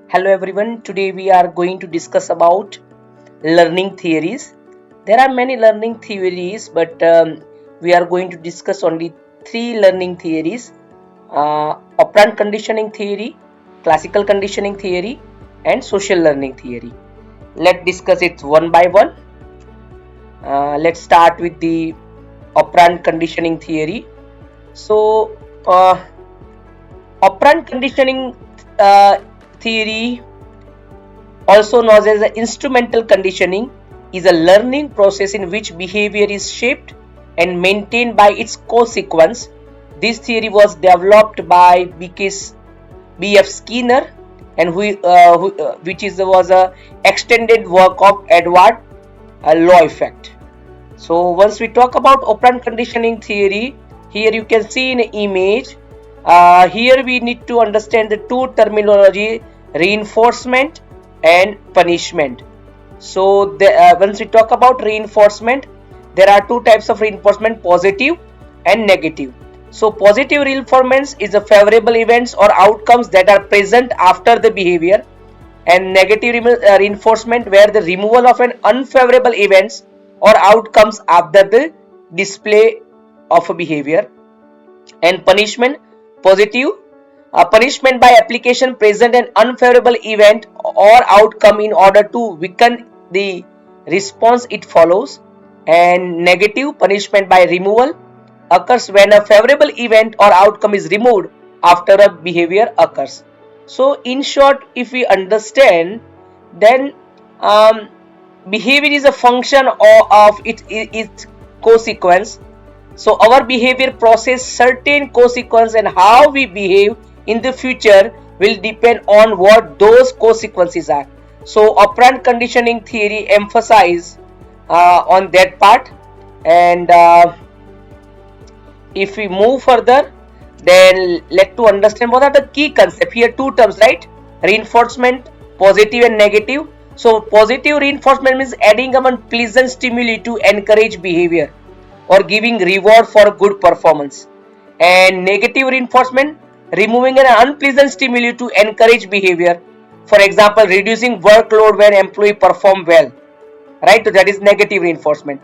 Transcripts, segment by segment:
Hello everyone, today we are going to discuss about learning theories. There are many learning theories, but we are going to discuss only three learning theories: operant conditioning theory, classical conditioning theory, and social learning theory. Let's discuss it one by one. Let's start with the operant conditioning theory. So, operant conditioning theory, also known as instrumental conditioning, is a learning process in which behavior is shaped and maintained by its consequence. This theory was developed by B.F. Skinner, and which was a extended work of Edward Law effect. So once we talk about operant conditioning theory, here you can see in image. Here we need to understand the two terminology: reinforcement and punishment. So once we talk about reinforcement, there are two types of reinforcement: positive and negative. So positive reinforcement is the favorable events or outcomes that are present after the behavior, and negative reinforcement where the removal of an unfavorable events or outcomes after the display of a behavior. And punishment, positive punishment by application present an unfavorable event or outcome in order to weaken the response it follows. And negative punishment by removal occurs when a favorable event or outcome is removed after a behavior occurs. So in short, if we understand, then behavior is a function of its consequence. So our behavior process certain consequence, and how we behave in the future will depend on what those consequences are. So operant conditioning theory emphasize on that part. And if we move further, then let to understand what are the key concepts. Here two terms, right? Reinforcement, positive and negative. So positive reinforcement means adding a pleasant stimuli to encourage behavior or giving reward for good performance. And negative reinforcement, removing an unpleasant stimuli to encourage behavior. For example, reducing workload when employee perform well, right? So that is negative reinforcement.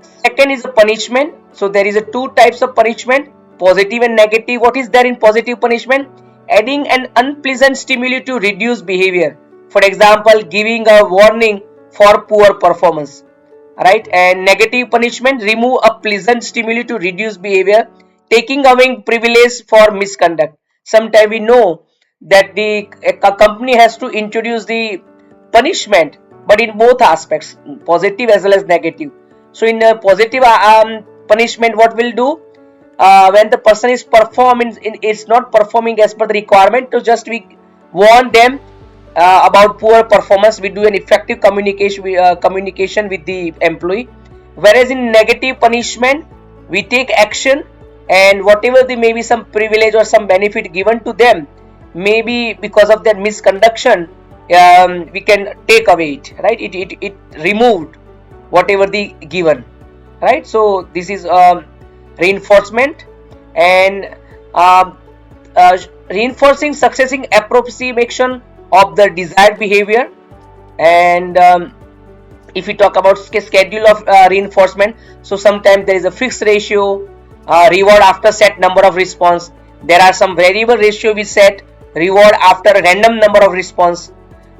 Second is a punishment. So there is a two types of punishment, positive and negative. What is there in positive punishment? Adding an unpleasant stimuli to reduce behavior. For example, giving a warning for poor performance, right? And negative punishment, remove a pleasant stimuli to reduce behavior, taking away privilege for misconduct. Sometimes we know that a company has to introduce the punishment, but in both aspects, positive as well as negative. So in a positive punishment, what will do when the person is it's not performing as per the requirement, to just we warn them about poor performance. We do an effective communication with the employee. Whereas in negative punishment, we take action, and whatever the maybe some privilege or some benefit given to them, maybe because of their misconduction, we can take away it, right? It removed whatever the given, right? So this is reinforcement. And reinforcing successing approximation of the desired behavior. And if we talk about schedule of reinforcement, so sometimes there is a fixed ratio, reward after set number of response. There are some variable ratio we set, reward after a random number of response.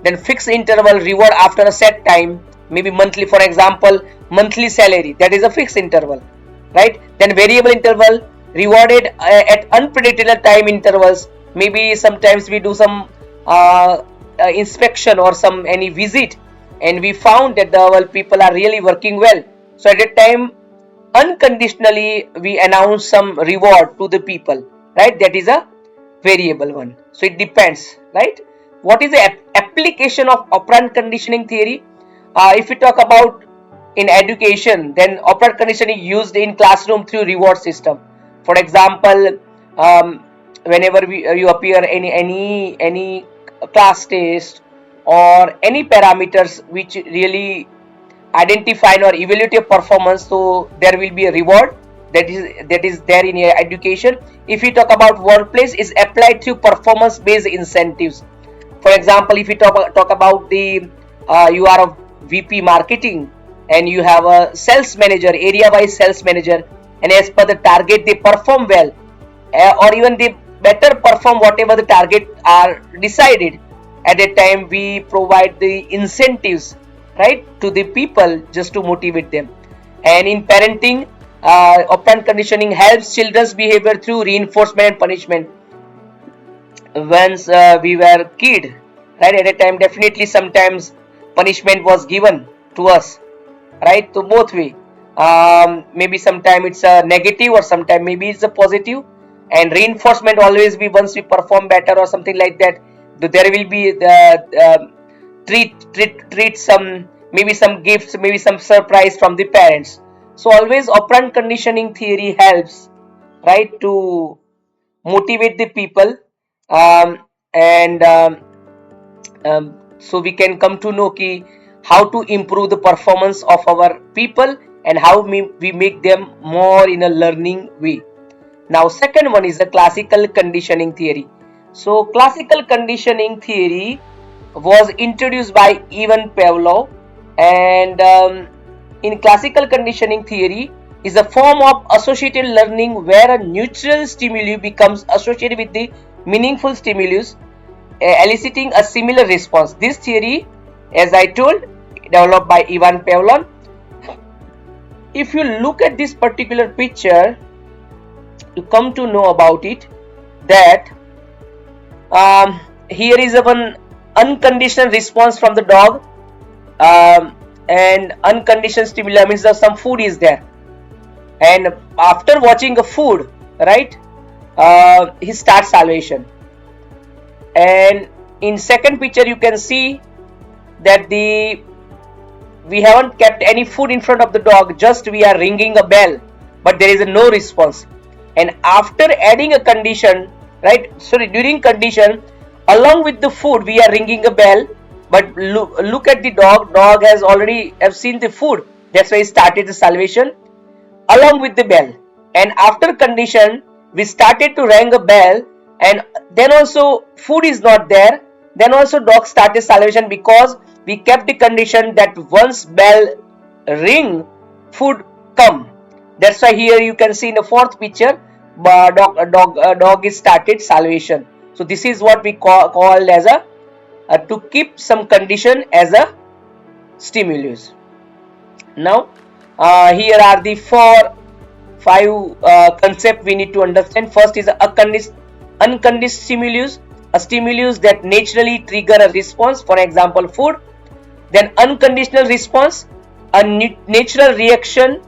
Then fixed interval, reward after a set time, maybe monthly. For example, monthly salary, that is a fixed interval, right? Then variable interval, rewarded at unpredictable time intervals. Maybe sometimes we do some inspection or any visit, and we found that the people are really working well. So at that time, unconditionally we announce some reward to the people, right? That is a variable one. So it depends, right? What is the application of operant conditioning theory? If we talk about in education, then operant conditioning used in classroom through reward system. For example, whenever you appear any class test or any parameters which really identify or evaluate your performance, so there will be a reward that is there in your education. If we talk about workplace, is applied through performance based incentives. For example, if we talk about the you are a VP marketing and you have a sales manager, area wise sales manager, and as per the target they perform well, or even they better perform whatever the target are decided. At that time we provide the incentives, right, to the people just to motivate them. And in parenting, operant conditioning helps children's behavior through reinforcement and punishment. Once we were kid, right, at a time definitely sometimes punishment was given to us, right, so both way. Maybe sometime it's a negative or sometime maybe it's a positive. And reinforcement always be once we perform better or something like that, there will be the treat some, maybe some gifts, maybe some surprise from the parents. So always operant conditioning theory helps, right, to motivate the people. And so we can come to know ki how to improve the performance of our people and how we make them more in a learning way. Now second one is the classical conditioning theory. So classical conditioning theory was introduced by Ivan Pavlov, and in classical conditioning theory is a form of associated learning where a neutral stimuli becomes associated with the meaningful stimulus, eliciting a similar response. This theory, as I told, developed by Ivan Pavlov. If you look at this particular picture, you come to know about it that here is one unconditional response from the dog, and unconditioned stimuli means that some food is there, and after watching a food, right, he starts salivation. And in second picture you can see that we haven't kept any food in front of the dog, just we are ringing a bell, but there is no response. And after adding a condition, right, sorry, during condition along with the food we are ringing a bell, but look at the dog has already have seen the food, that's why he started the salivation along with the bell. And after condition we started to ring a bell, and then also food is not there, then also dog started salivation, because we kept the condition that once bell ring food come. That's why here you can see in the fourth picture dog is started salivation. So this is what we call as a to keep some condition as a stimulus. Now here are the five concepts we need to understand. First is unconditioned stimulus, a stimulus that naturally trigger a response, for example food. Then unconditional response, a natural reaction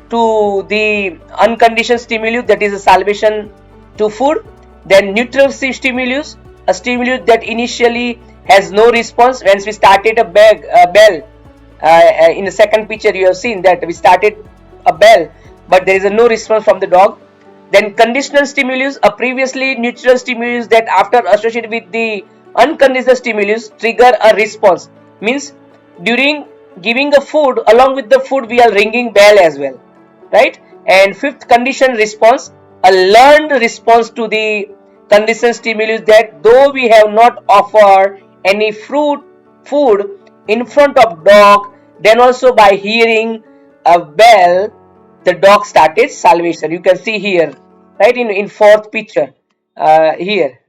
to the unconditioned stimulus, that is a salivation to food. Then neutral stimulus, a stimulus that initially has no response. Once we started a bell, in the second picture you have seen that we started a bell but there is no response from the dog. Then conditional stimulus, a previously neutral stimulus that after associated with the unconditional stimulus trigger a response, means during giving a food, along with the food we are ringing bell as well, right? And fifth, conditioned response, a learned response to the conditioned stimulus, that though we have not offered any food in front of dog, then also by hearing a bell the dog started salivation. You can see here, right, in fourth picture here,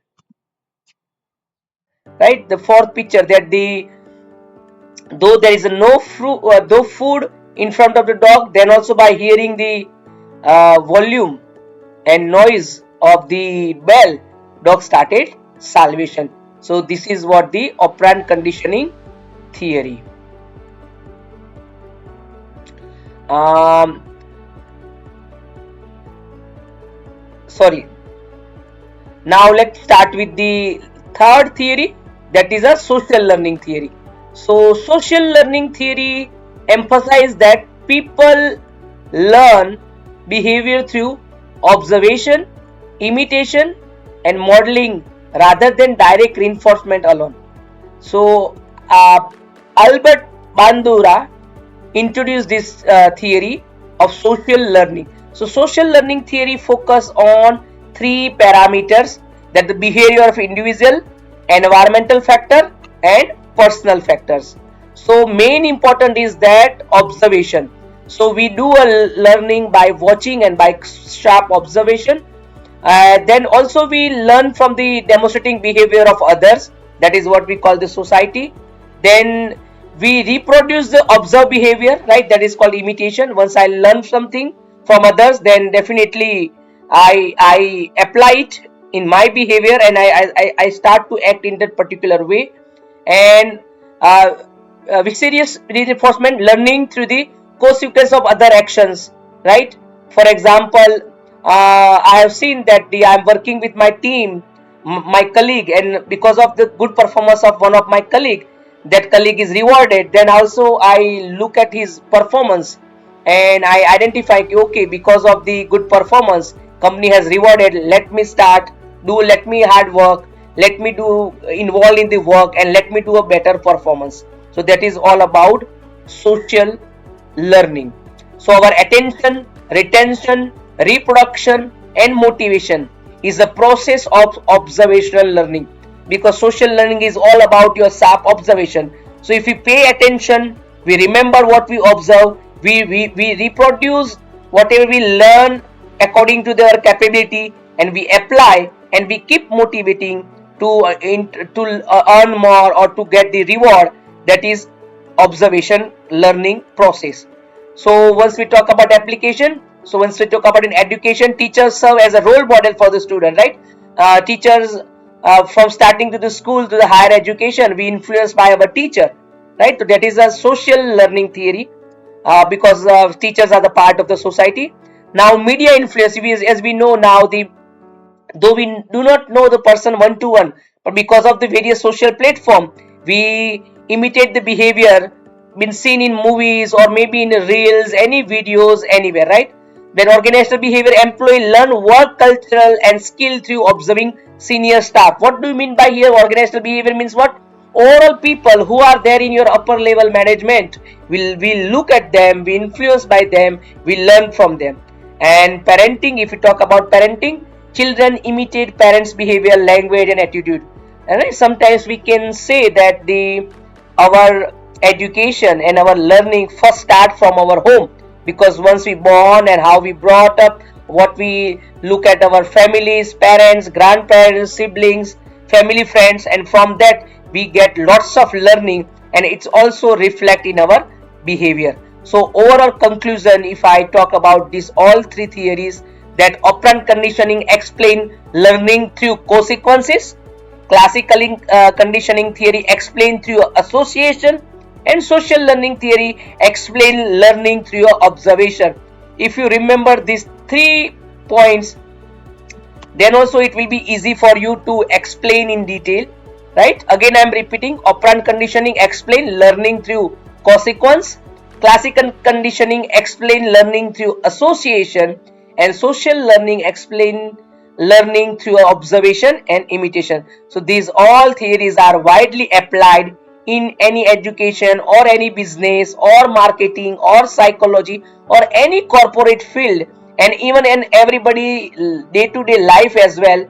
right, the fourth picture, that though there is no food in front of the dog, then also by hearing the volume and noise of the bell, dog started salivation. So this is what the operant conditioning theory. Sorry. Now let's start with the third theory, that is a social learning theory. So social learning theory emphasizes that people learn behavior through observation, imitation and modeling rather than direct reinforcement alone. So Albert Bandura introduced this theory of social learning. So social learning theory focus on three parameters, that the behavior of individual environmental factor, and personal factors. So main important is that observation. So we do a learning by watching and by sharp observation. Then also we learn from the demonstrating behavior of others. That is what we call the society. Then we reproduce the observed behavior, right? That is called imitation. Once I learn something from others, then definitely I apply it in my behavior, and I start to act in that particular way. And vicarious reinforcement, learning through the consequence of other actions, right? For example, I have seen that I'm working with my team, my colleague, and because of the good performance of one of my colleague, that colleague is rewarded. Then also I look at his performance and I identify, okay, because of the good performance, company has rewarded, let me hard work, let me do involve in the work, and let me do a better performance. So that is all about social learning. So our attention, retention, reproduction, and motivation is a process of observational learning, because social learning is all about your sharp observation. So if we pay attention, we remember what we observe, we reproduce whatever we learn according to their capability, and we apply, and we keep motivating to earn more or to get the reward. That is observation learning process. So once we talk about application, so once we talk about in education, teachers serve as a role model for the student, right? Teachers, from starting to the school to the higher education, we influenced by our teacher, right? So that is a social learning theory, because teachers are the part of the society. Now media influence, as we know now, though we do not know the person one to one, but because of the various social platform, we imitate the behavior been seen in movies or maybe in reels, any videos, anywhere, right? When organizational behavior, employee learn work cultural and skill through observing senior staff. What do you mean by here? Organizational behavior means what? Overall people who are there in your upper level management, we look at them, we influence by them, we learn from them. And parenting, if we talk about parenting, children imitate parents' behavior, language, and attitude. And sometimes we can say that our education and our learning first start from our home, because once we born and how we brought up, what we look at our families, parents, grandparents, siblings, family, friends, and from that we get lots of learning, and it's also reflect in our behavior. So overall conclusion, if I talk about these all three theories, that operant conditioning explain learning through consequences, classical conditioning theory explain through association, and social learning theory explain learning through observation. If you remember these 3 points, then also it will be easy for you to explain in detail, right? Again, I am repeating, operant conditioning explain learning through consequence, classical conditioning explain learning through association, and social learning explain learning through observation and imitation. So these all theories are widely applied in any education or any business or marketing or psychology or any corporate field, and even in everybody day-to-day life as well,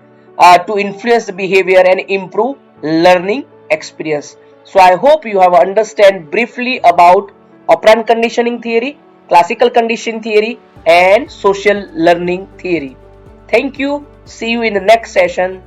to influence the behavior and improve learning experience. So I hope you have understand briefly about operant conditioning theory, classical conditioning theory, and social learning theory. Thank you. See you in the next session.